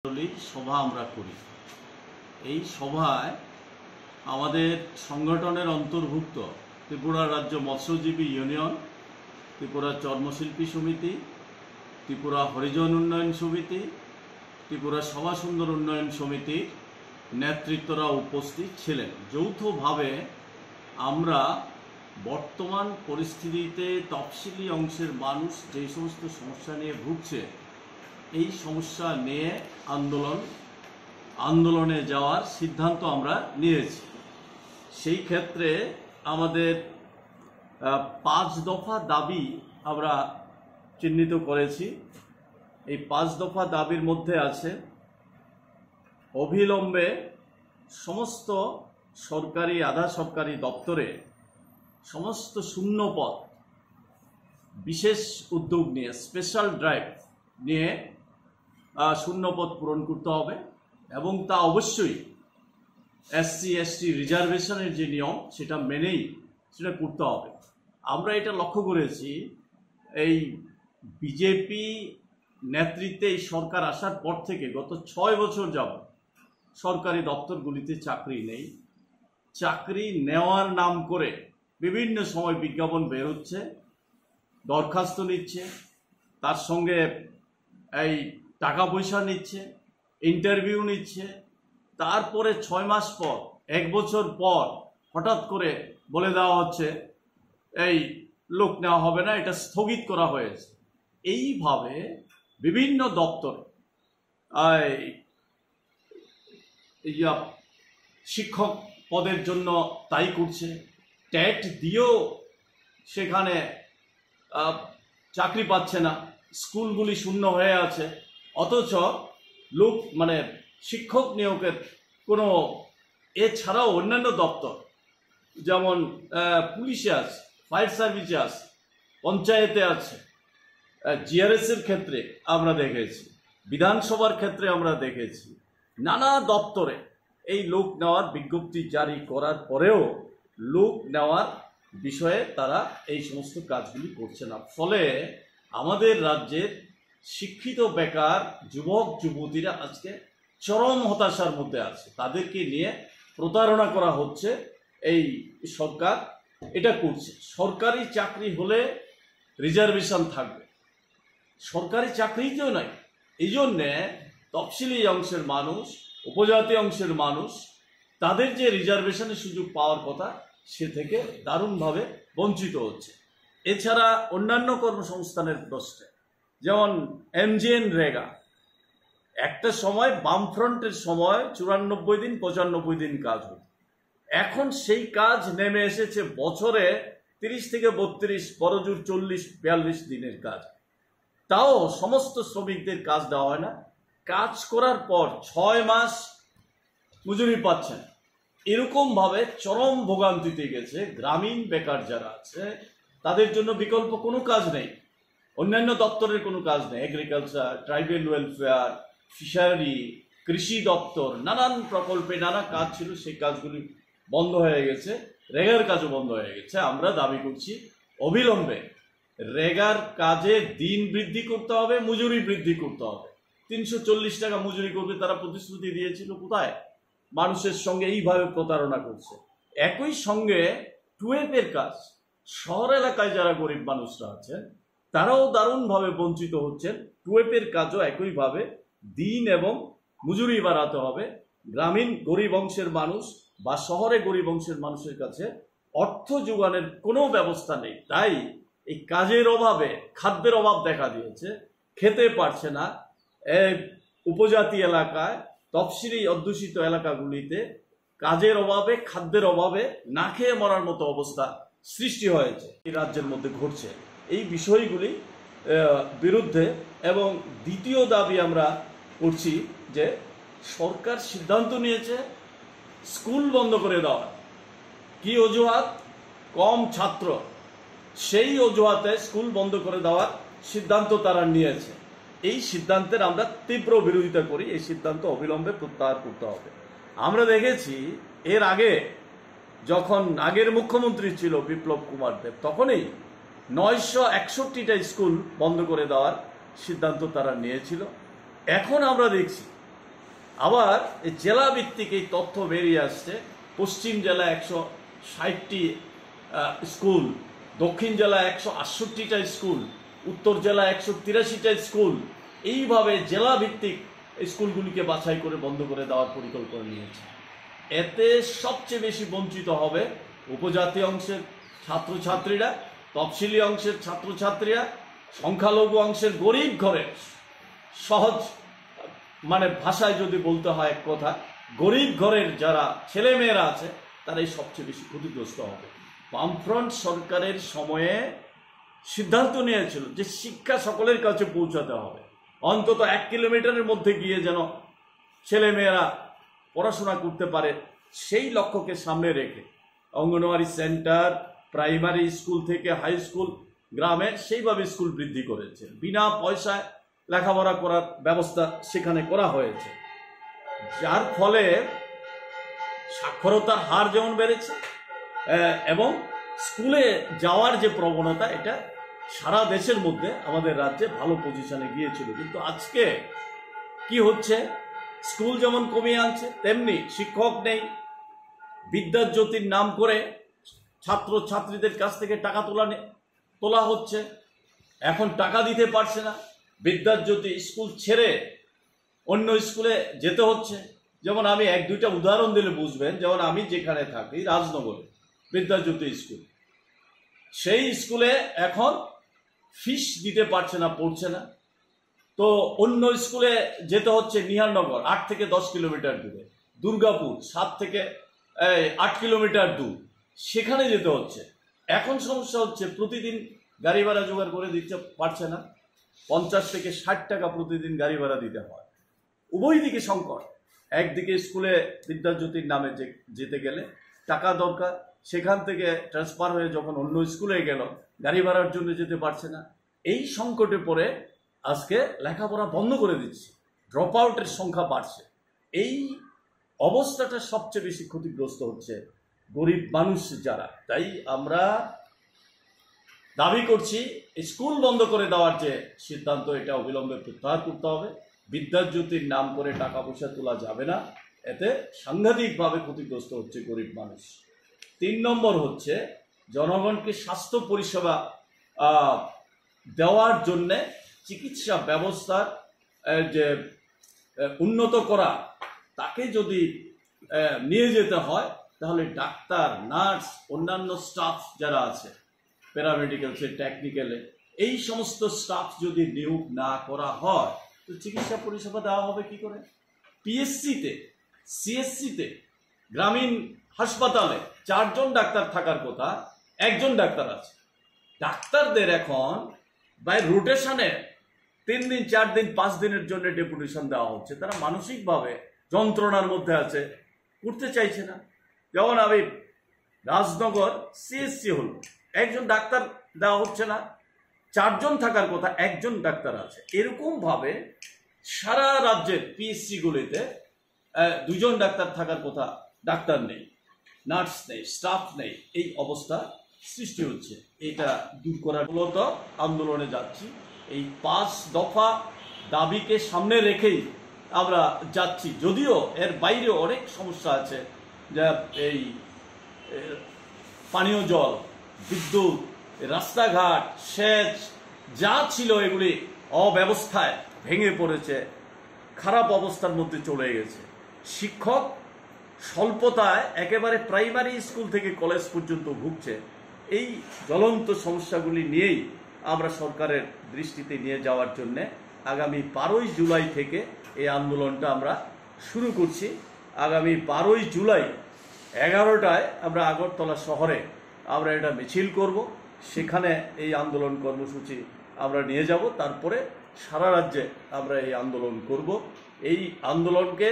সভা আমরা করি। এই সভায় আমাদের সংগঠনের অন্তর্ভুক্ত ত্রিপুরা রাজ্য মৎস্যজীবী ইউনিয়ন, ত্রিপুরা চর্মশিল্পী সমিতি, ত্রিপুরা হরিজন উন্নয়ন সমিতি, ত্রিপুরা সভা সুন্দর উন্নয়ন সমিতির নেতৃত্বরা উপস্থিত ছিলেন। যৌথভাবে আমরা বর্তমান পরিস্থিতিতে তফসিলি অংশের মানুষ যে সমস্ত সমস্যা নিয়ে ভুগছে, এই সমস্যা নিয়ে আন্দোলনে যাওয়ার সিদ্ধান্ত আমরা নিয়েছি। সেই ক্ষেত্রে আমাদের 5 দফা দাবি আমরা চিহ্নিত করেছি। এই 5 দফা দাবির মধ্যে আছে অবিলম্বে সমস্ত সরকারি আধা সরকারি দপ্তরে সমস্ত শূন্য পদ বিশেষ উদ্যোগ নিয়ে স্পেশাল ড্রাইভ নিয়ে শূন্যপদ পূরণ করতে হবে এবং তা অবশ্যই এসসি এসটি রিজার্ভেশনের যে নিয়ম সেটা মেনেই সেটা করতে হবে। আমরা এটা লক্ষ্য করেছি, এই বিজেপি নেতৃত্বে এই সরকার আসার পর থেকে গত 6 বছর যাবত সরকারি দপ্তরগুলিতে চাকরি নেই। চাকরি নেওয়ার নাম করে বিভিন্ন সময় বিজ্ঞাপন বের হচ্ছে, দরখাস্ত নিচ্ছে, তার সঙ্গে এই টাকা পয়সা নিচ্ছে, ইন্টারভিউ নিচ্ছে, তারপরে 6 মাস পর 1 বছর পর হঠাৎ করে বলে দেওয়া হচ্ছে এই লোক নেওয়া হবে না, এটা স্থগিত করা হয়েছে। এইভাবে বিভিন্ন দপ্তরে শিক্ষক পদের জন্য তাই করছে, ট্যাট দিয়েও সেখানে চাকরি পাচ্ছে না, স্কুলগুলি শূন্য হয়ে আছে, অথচ লোক শিক্ষক নিয়োগের কোনো এছাড়াও অন্যান্য দপ্তর যেমন পুলিশে আছে, ফায়ার সার্ভিসে আছে, পঞ্চায়েতে আছে, জিআরএসের ক্ষেত্রে আমরা দেখেছি, বিধানসভার ক্ষেত্রে আমরা দেখেছি, নানা দপ্তরে এই লোক নেওয়ার বিজ্ঞপ্তি জারি করার পরেও লোক নেওয়ার বিষয়ে তারা এই সমস্ত কাজগুলি করছে না। ফলে আমাদের রাজ্যের শিক্ষিত বেকার যুবক যুবতীরা আজকে চরম হতাশার মধ্যে আছে। তাদেরকে নিয়ে প্রতারণা করা হচ্ছে, এই সরকার এটা করছে। সরকারি চাকরি হলে রিজার্ভেশন থাকবে, সরকারি চাকরিতেও নাই। এই জন্যে তফসিলি অংশের মানুষ, উপজাতি অংশের মানুষ, তাদের যে রিজার্ভেশনের সুযোগ পাওয়ার কথা সে থেকে দারুণভাবে বঞ্চিত হচ্ছে। এছাড়া অন্যান্য কর্মসংস্থানের প্রশ্নে যেমন এমজিএন রেগা, একটা সময় বামফ্রন্টের সময় 94 দিন 95 দিন কাজ হতো, এখন সেই কাজ নেমে এসেছে বছরে 30 থেকে 32, বড়জোর 40-42 দিনের কাজ। তাও সমস্ত শ্রমিকদের কাজ দেওয়া হয় না, কাজ করার পর 6 মাস মজুরি পাচ্ছেন। এরকমভাবে চরম ভোগান্তিতে গেছে গ্রামীণ বেকার যারা আছে, তাদের জন্য বিকল্প কোনো কাজ নেই, অন্যান্য দপ্তরের কোনো কাজ নেই। এগ্রিকালচার, ট্রাইবেল ওয়েলফেয়ার, ফিশারি, কৃষি দপ্তর, নানান প্রকল্পে নানা কাজ ছিল, সেই কাজগুলি বন্ধ হয়ে গেছে, রেগার কাজও বন্ধ হয়ে গেছে। আমরা দাবি করছি অবিলম্বে রেগার কাজে দিন বৃদ্ধি করতে হবে, মজুরি বৃদ্ধি করতে হবে। 340 টাকা মজুরি করবে তারা প্রতিশ্রুতি দিয়েছিল, কোথায়? মানুষের সঙ্গে এইভাবে প্রতারণা করছে। একই সঙ্গে টুয়েপের কাজ, শহর এলাকায় যারা গরিব মানুষরা আছেন তারাও দারুণভাবে বঞ্চিত হচ্ছেন। টুয়েপের কাজও একইভাবে দিন এবং মজুরি বাড়াতে হবে। গ্রামীণ গরিব অংশের মানুষ বা শহরে গরিব অংশের মানুষের কাছে অর্থ যোগানের কোনো ব্যবস্থা নেই। তাই এই কাজের অভাবে খাদ্যের অভাব দেখা দিয়েছে, খেতে পারছে না। উপজাতি এলাকায়, তফসিলি অধ্যুষিত এলাকাগুলিতে কাজের অভাবে, খাদ্যের অভাবে না খেয়ে মরার মতো অবস্থা সৃষ্টি হয়েছে এই রাজ্যের মধ্যে ঘটছে। এই বিষয়গুলি বিরুদ্ধে এবং দ্বিতীয় দাবি আমরা করছি যে সরকার সিদ্ধান্ত নিয়েছে স্কুল বন্ধ করে দেওয়া। কি অজুহাত? কম ছাত্র, সেই অজুহাতে স্কুল বন্ধ করে দেওয়ার সিদ্ধান্ত তারা নিয়েছে। এই সিদ্ধান্তের আমরা তীব্র বিরোধিতা করি। এই সিদ্ধান্ত অবিলম্বে প্রত্যাহার করতে হবে। আমরা দেখেছি এর আগে যখন আগের মুখ্যমন্ত্রী ছিল বিপ্লব কুমার দেব, তখনই 961টা স্কুল বন্ধ করে দেওয়ার সিদ্ধান্ত তারা নিয়েছিল। এখন আমরা দেখছি আবার এই জেলা ভিত্তিক এই তথ্য বেরিয়ে আসছে, পশ্চিম জেলা 160টি স্কুল, দক্ষিণ জেলা 168টা স্কুল, উত্তর জেলা 183টা স্কুল, এইভাবে জেলা ভিত্তিক স্কুলগুলিকে বাছাই করে বন্ধ করে দেওয়ার পরিকল্পনা নিয়েছে। এতে সবচেয়ে বেশি বঞ্চিত হবে উপজাতি অংশের ছাত্রছাত্রীরা, তফসিলি অংশের ছাত্রছাত্রীরা, সংখ্যালঘু অংশের গরিব ঘরের, সহজ মানে ভাষায় যদি বলতে হয় এক কথা, গরিব ঘরের যারা ছেলেমেয়েরা আছে তারাই সবচেয়ে বেশি ক্ষতিগ্রস্ত হবে। বামফ্রন্ট সরকারের সময়ে সিদ্ধান্ত নিয়েছিল যে শিক্ষা সকলের কাছে পৌঁছাতে হবে, অন্তত 1 কিলোমিটারের মধ্যে গিয়ে যেন ছেলেমেয়েরা পড়াশোনা করতে পারে, সেই লক্ষ্যকে সামনে রেখে অঙ্গনওয়াড়ি সেন্টার, প্রাইমারি স্কুল থেকে হাই স্কুল, গ্রামে সেইভাবে স্কুল বৃদ্ধি করেছে। বিনা পয়সায় লেখাপড়া করার ব্যবস্থা সেখানে করা হয়েছে, যার ফলে সাক্ষরতার হার যেমন বেড়েছে এবং স্কুলে যাওয়ার যে প্রবণতা, এটা সারা দেশের মধ্যে আমাদের রাজ্যে ভালো পজিশনে গিয়েছিল। কিন্তু আজকে কি হচ্ছে, স্কুল যেমন কমিয়ে আনছে তেমনি শিক্ষক নেই। বিদ্যাজ্যোতির নাম করে ছাত্র ছাত্রীদের কাছ থেকে টাকা তোলা হচ্ছে, এখন টাকা দিতে পারছে না, বিদ্যাজ্যোতি স্কুল ছেড়ে অন্য স্কুলে যেতে হচ্ছে। যেমন আমি 1-2টা উদাহরণ দিলে বুঝবেন, যেমন আমি যেখানে থাকি রাজনগরে বিদ্যাজ্যোতি স্কুল, সেই স্কুলে এখন ফিস দিতে পারছে না, পড়ছে না, তো অন্য স্কুলে যেতে হচ্ছে নিহারনগর 8 থেকে 10 কিলোমিটার দূরে, দুর্গাপুর 7 থেকে 8 কিলোমিটার দূর, সেখানে যেতে হচ্ছে। এখন সমস্যা হচ্ছে প্রতিদিন গাড়ি ভাড়া জোগাড় করে দিতে পারছে না, 50 থেকে 60 টাকা প্রতিদিন গাড়ি ভাড়া দিতে হয়। উভয় দিকে সংকট, একদিকে স্কুলে বিদ্যাজ্যোতির নামে যেতে গেলে টাকা দরকার, সেখান থেকে ট্রান্সফার হয়ে যখন অন্য স্কুলে গেল গাড়ি ভাড়ার জন্য যেতে পারছে না। এই সংকটে পড়ে আজকে লেখাপড়া বন্ধ করে দিচ্ছে, ড্রপ আউটের সংখ্যা বাড়ছে। এই অবস্থাটা সবচেয়ে বেশি ক্ষতিগ্রস্ত হচ্ছে গরিব মানুষ যারা। তাই আমরা দাবি করছি স্কুল বন্ধ করে দেওয়ার যে সিদ্ধান্ত, এটা অবিলম্বে প্রত্যাহার করতে হবে। বিদ্যাজ্যোতির নাম করে টাকা পয়সা তোলা যাবে না, এতে সাংঘাতিকভাবে ক্ষতিগ্রস্ত হচ্ছে গরিব মানুষ। 3 নম্বর হচ্ছে জনগণকে স্বাস্থ্য পরিষেবা দেওয়ার জন্যে চিকিৎসা ব্যবস্থার যে উন্নত করা, তাকে যদি নিয়ে যেতে হয় তাহলে ডাক্তার, নার্স, অন্যান্য স্টাফ যারা আছে প্যারামেডিক্যালসে, টেকনিক্যালে, এই সমস্ত স্টাফ যদি নিয়োগ না করা হয় তো চিকিৎসা পরিষেবা দেওয়া হবে কি করে? পিএসসিতে, সিএসসিতে, গ্রামীণ হাসপাতালে 4 জন ডাক্তার থাকার কথা, 1 জন ডাক্তার আছে। ডাক্তারদের এখন বাই রোটেশনে 3 দিন, 4 দিন, 5 দিনের জন্য ডেপুটেশন দেওয়া হচ্ছে। তারা মানসিকভাবে যন্ত্রণার মধ্যে আছে, করতে চাইছে না। যেমন আমি রাজনগর সিএসসি হলো, 1 জন ডাক্তার দেওয়া হচ্ছে না, 4 জন থাকার কথা, 1 জন ডাক্তার আছে। এরকমভাবে সারা রাজ্যের পিএসসিগুলিতে 2 জন ডাক্তার থাকার কথা, ডাক্তার নেই, নার্স নেই, স্টাফ নেই, এই অবস্থা সৃষ্টি হচ্ছে। এটা দূর করার মূলত আন্দোলনে যাচ্ছি। এই 5 দফা দাবিকে সামনে রেখেই আমরা যাচ্ছি, যদিও এর বাইরেও অনেক সমস্যা আছে, যা এই পানীয় জল, বিদ্যুৎ, রাস্তাঘাট, সেচ যা ছিল এগুলি অব্যবস্থায় ভেঙে পড়েছে, খারাপ অবস্থার মধ্যে চলে গেছে। শিক্ষক স্বল্পতায় একেবারে প্রাইমারি স্কুল থেকে কলেজ পর্যন্ত ভুগছে। এই জ্বলন্ত সমস্যাগুলি নিয়েই আমরা সরকারের দৃষ্টিতে নিয়ে যাওয়ার জন্য আগামী 12ই জুলাই থেকে এই আন্দোলনটা আমরা শুরু করছি। আগামী 12ই জুলাই 11টায় আমরা আগরতলা শহরে আমরা এটা মিছিল করব, সেখানে এই আন্দোলন কর্মসূচি আমরা নিয়ে যাব। তারপরে সারা রাজ্যে আমরা এই আন্দোলন করব। এই আন্দোলনকে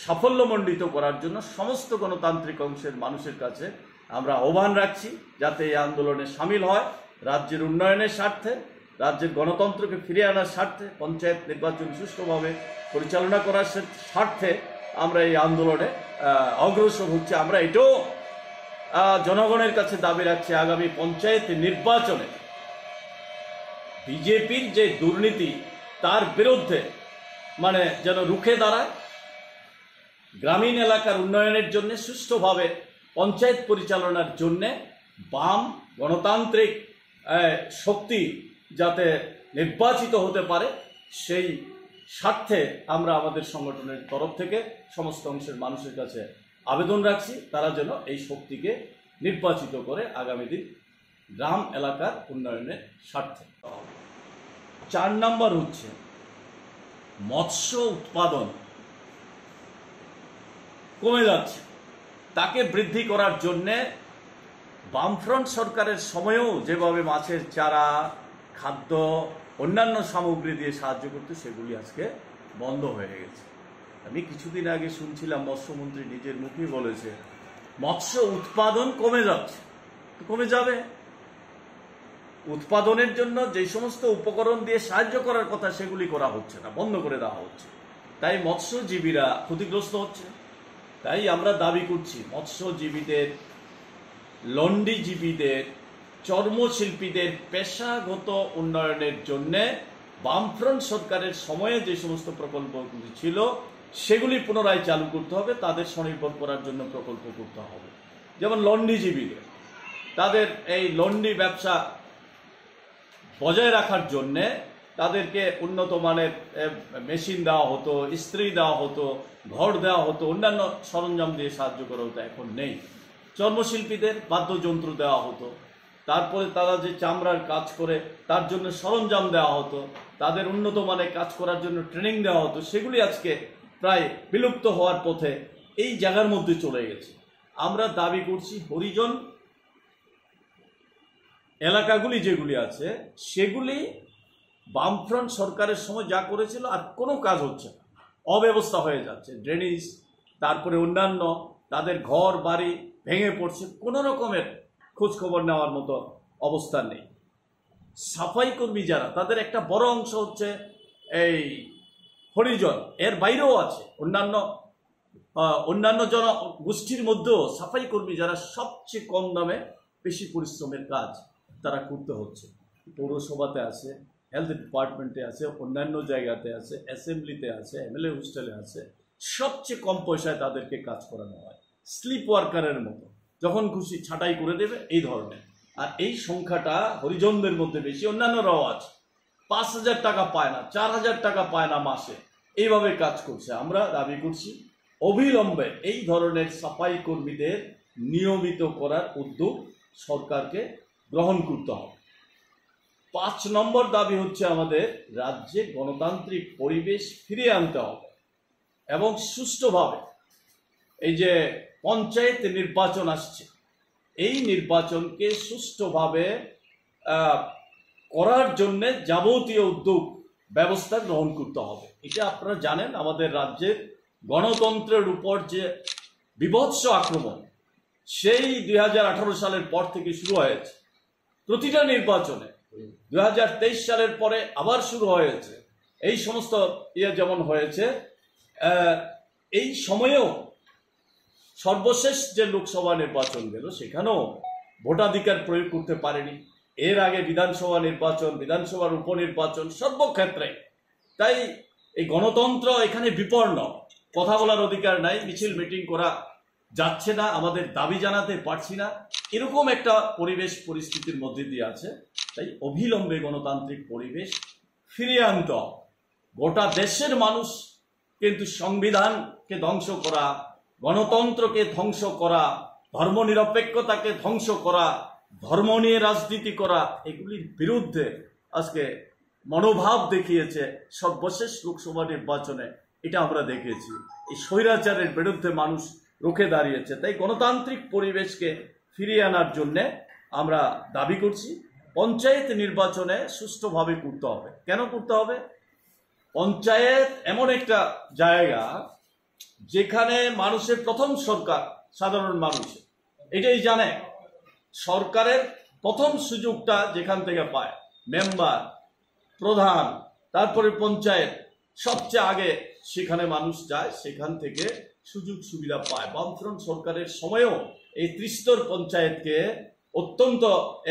সাফল্যমণ্ডিত করার জন্য সমস্ত গণতান্ত্রিক অংশের মানুষের কাছে আমরা আহ্বান রাখছি, যাতে এই আন্দোলনে সামিল হয়। রাজ্যের উন্নয়নের স্বার্থে, রাজ্যের গণতন্ত্রকে ফিরিয়ে আনার স্বার্থে, পঞ্চায়েত নির্বাচন সুষ্ঠুভাবে পরিচালনা করার স্বার্থে আমরা এই আন্দোলনে অগ্রসর হচ্ছে। আমরা এটাও জনগণের কাছে দাবি রাখছি, আগামী পঞ্চায়েত নির্বাচনে বিজেপির যে দুর্নীতি, তার বিরুদ্ধে যেন রুখে দাঁড়ায়, গ্রামীণ এলাকার উন্নয়নের জন্য, সুষ্ঠুভাবে পঞ্চায়েত পরিচালনার জন্যে বাম গণতান্ত্রিক শক্তি যাতে নির্বাচিত হতে পারে, সেই স্বার্থে আমরা আমাদের সংগঠনের তরফ থেকে সমস্ত অংশের মানুষের কাছে আবেদন রাখছি তারা যেন এই শক্তিকে নির্বাচিত করে আগামী দিন গ্রাম এলাকার উন্নয়নের স্বার্থে। 4 নম্বর হচ্ছে মৎস্য উৎপাদন কমে যাচ্ছে, তাকে বৃদ্ধি করার জন্যে বামফ্রন্ট সরকারের সময়েও যেভাবে মাছের চারা, খাদ্য, অন্যান্য সামগ্রী দিয়ে সাহায্য করতে, সেগুলি আজকে বন্ধ হয়ে গেছে। আমি কিছুদিন আগে শুনছিলাম মৎস্যমন্ত্রী নিজের মুখেই বলেছে মৎস্য উৎপাদন কমে যাচ্ছে। কমে যাবে, উৎপাদনের জন্য যে সমস্ত উপকরণ দিয়ে সাহায্য করার কথা সেগুলি করা হচ্ছে না, বন্ধ করে দেওয়া হচ্ছে। তাই মৎস্যজীবীরা ক্ষতিগ্রস্ত হচ্ছে। তাই আমরা দাবি করছি মৎস্যজীবীদের, লন্ডিজীবীদের, চর্মশিল্পীদের পেশাগত উন্নয়নের জন্যে বামফ্রন্ট সরকারের সময়ে যে সমস্ত প্রকল্পগুলি ছিল সেগুলি পুনরায় চালু করতে হবে, তাদের স্বনির্ভর করার জন্য প্রকল্প করতে হবে। যেমন লন্ডিজীবীদের, তাদের এই লন্ডি ব্যবসা বজায় রাখার জন্যে তাদেরকে উন্নত মানের মেশিন দেওয়া হতো, ইস্ত্রি দেওয়া হতো, ঘর দেওয়া হতো, অন্যান্য সরঞ্জাম দিয়ে সাহায্য করা হতো, এখন নেই। চর্মশিল্পীদের বাদ্যযন্ত্র দেওয়া হতো, তারপরে তারা যে চামড়ার কাজ করে তার জন্য সরঞ্জাম দেওয়া হতো, তাদের উন্নত মানের কাজ করার জন্য ট্রেনিং দেওয়া হতো, সেগুলি আজকে প্রায় বিলুপ্ত হওয়ার পথে এই জায়গার মধ্যে চলে গেছে। আমরা দাবি করছি হরিজন এলাকাগুলি যেগুলি আছে সেগুলি বামফ্রন্ট সরকারের সময় যা করেছিল আর কোনো কাজ হচ্ছে না, অব্যবস্থা হয়ে যাচ্ছে। ড্রেনেজ, তারপরে অন্যান্য তাদের ঘর বাড়ি ভেঙে পড়ছে, কোনো রকমের খোঁজখবর নেওয়ার মতো অবস্থা নেই। সাফাই কর্মী যারা, তাদের একটা বড় অংশ হচ্ছে এই হরিজন, এর বাইরেও আছে অন্যান্য জনগোষ্ঠীর মধ্যেও সাফাই কর্মী যারা সবচেয়ে কম দামে বেশি পরিশ্রমের কাজ তারা করতে হচ্ছে। পৌরসভাতে আছে, হেলথ ডিপার্টমেন্টে আছে, অন্যান্য জায়গাতে আছে, অ্যাসেম্বলিতে আছে, এমএলএ হোস্টেলে আছে, সবচেয়ে কম পয়সায় তাদেরকে কাজ করানো হয়, স্লিপ ওয়ার্কারের মতো, যখন খুশি ছাঁটাই করে দেবে এই ধরনের। আর এই সংখ্যাটা হরিজনদের মধ্যে বেশি, অন্যান্যরাও আছে। 5,000 টাকা পায় না, 4,000 টাকা পায় না মাসে, এইভাবে কাজ করছে। আমরা দাবি করছি অবিলম্বে এই ধরনের সাফাই কর্মীদের নিয়মিত করার উদ্যোগ সরকারকে গ্রহণ করতে হবে। 5 নম্বর দাবি হচ্ছে আমাদের রাজ্যে গণতান্ত্রিক পরিবেশ ফিরিয়ে আনতে হবে এবং সুষ্ঠুভাবে এই যে পঞ্চায়েত নির্বাচন আসছে, এই নির্বাচনকে সুষ্ঠুভাবে করার জন্য যাবতীয় উদ্যোগ ব্যবস্থা গ্রহণ করতে হবে। এটা আপনারা জানেন, আমাদের রাজ্যের গণতন্ত্রের উপর যে বিভৎস আক্রমণ সেই 2018 সালের পর থেকে শুরু হয়েছে। প্রতিটা নির্বাচনে 2023 সালের পরে আবার শুরু হয়েছে। এই সমস্ত যেমন হয়েছে, এই সময়েও সর্বশেষ যে লোকসভা নির্বাচন গেল সেখানেও ভোটাধিকার প্রয়োগ করতে পারেনি। এর আগে বিধানসভা নির্বাচন, বিধানসভার উপনির্বাচন, সর্বক্ষেত্রে। তাই এই গণতন্ত্র এখানে বিপন্ন, কথা বলার অধিকার নাই, মিছিল মিটিং করা যাচ্ছে না, আমাদের দাবি জানাতে পারছি না, এরকম একটা পরিবেশ পরিস্থিতির মধ্যে দিয়ে আছে। তাই অবিলম্বে গণতান্ত্রিক পরিবেশ ফিরিয়ে আনতে হবে। গোটা দেশের মানুষ কিন্তু সংবিধানকে ধ্বংস করা, গণতন্ত্রকে ধ্বংস করা, ধর্মনিরপেক্ষতাকে ধ্বংস করা, ধর্ম নিয়ে রাজনীতি করা, এগুলির বিরুদ্ধে আজকে মনোভাব দেখিয়েছে সর্বশেষ লোকসভা নির্বাচনে। এটা আমরা দেখেছি, এই স্বৈরাচারের বিরুদ্ধে মানুষ রুখে দাঁড়িয়েছে। তাই গণতান্ত্রিক পরিবেশকে ফিরিয়ে আনার জন্যে আমরা দাবি করছি পঞ্চায়েত নির্বাচনে সুষ্ঠুভাবে করতে হবে। কেন করতে হবে? পঞ্চায়েত এমন একটা জায়গা যেখানে মানুষের প্রথম সরকার সাধারণ মানুষ, এটাই জানে। সরকারের প্রথম সুযোগটা যেখান থেকে পায় মেম্বার, প্রধান, তারপরে পঞ্চায়েত, সবচেয়ে আগে সেখানে মানুষ যায়, সেখান থেকে সুযোগ সুবিধা পায়। বামফ্রন্ট সরকারের সময়েও এই ত্রিস্তর পঞ্চায়েতকে অত্যন্ত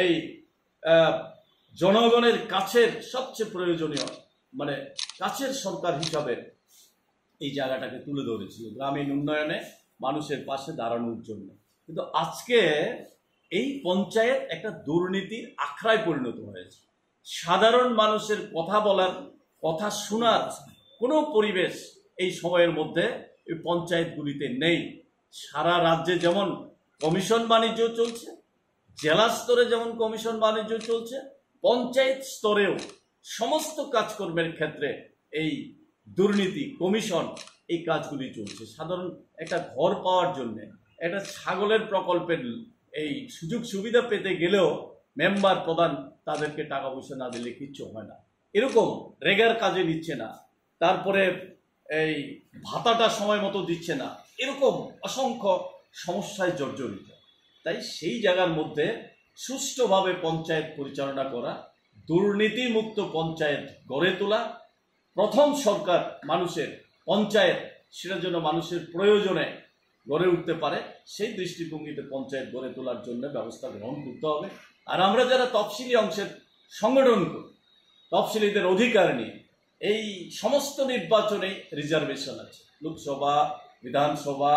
এই জনগণের কাছের সবচেয়ে প্রয়োজনীয়, মানে কাছের সরকার হিসাবে এই জায়গাটাকে তুলে ধরেছিল গ্রামীণ উন্নয়নে মানুষের পাশে দাঁড়ানোর জন্য। কিন্তু আজকে এই পঞ্চায়েত একটা দুর্নীতির আখড়ায় পরিণত হয়েছে। সাধারণ মানুষের কথা বলার, কথা শোনার কোনো পরিবেশ এই সময়ের মধ্যে এই পঞ্চায়েতগুলিতে নেই। সারা রাজ্যে যেমন কমিশন বাণিজ্য চলছে, জেলা স্তরে যেমন কমিশন বাণিজ্য চলছে, পঞ্চায়েত স্তরেও সমস্ত কাজকর্মের ক্ষেত্রে এই দুর্নীতি, কমিশন, এই কাজগুলি চলছে। সাধারণ একটা ঘর পাওয়ার জন্যে, একটা ছাগলের প্রকল্পের এই সুযোগ সুবিধা পেতে গেলেও মেম্বার প্রধান তাদেরকে টাকা পয়সা না দিলে কিচ্ছু হয় না। এরকম রেগার কাজে নিচ্ছে না, তারপরে এই ভাতাটা সময় মতো দিচ্ছে না, এরকম অসংখ্য সমস্যায় জর্জরিত। তাই সেই জায়গার মধ্যে সুষ্ঠুভাবে পঞ্চায়েত পরিচালনা করা, দুর্নীতিমুক্ত পঞ্চায়েত গড়ে তোলা, প্রথম সরকার মানুষের পঞ্চায়েত, সেটা যেন মানুষের প্রয়োজনে গড়ে উঠতে পারে, সেই দৃষ্টিভঙ্গিতে পঞ্চায়েত গড়ে তোলার জন্য ব্যবস্থা গ্রহণ করতে হবে। আর আমরা যারা তফসিলি অংশের সংগঠন করি, তফসিলিদের অধিকার নিয়ে এই সমস্ত নির্বাচনে রিজার্ভেশন আছে, লোকসভা, বিধানসভা,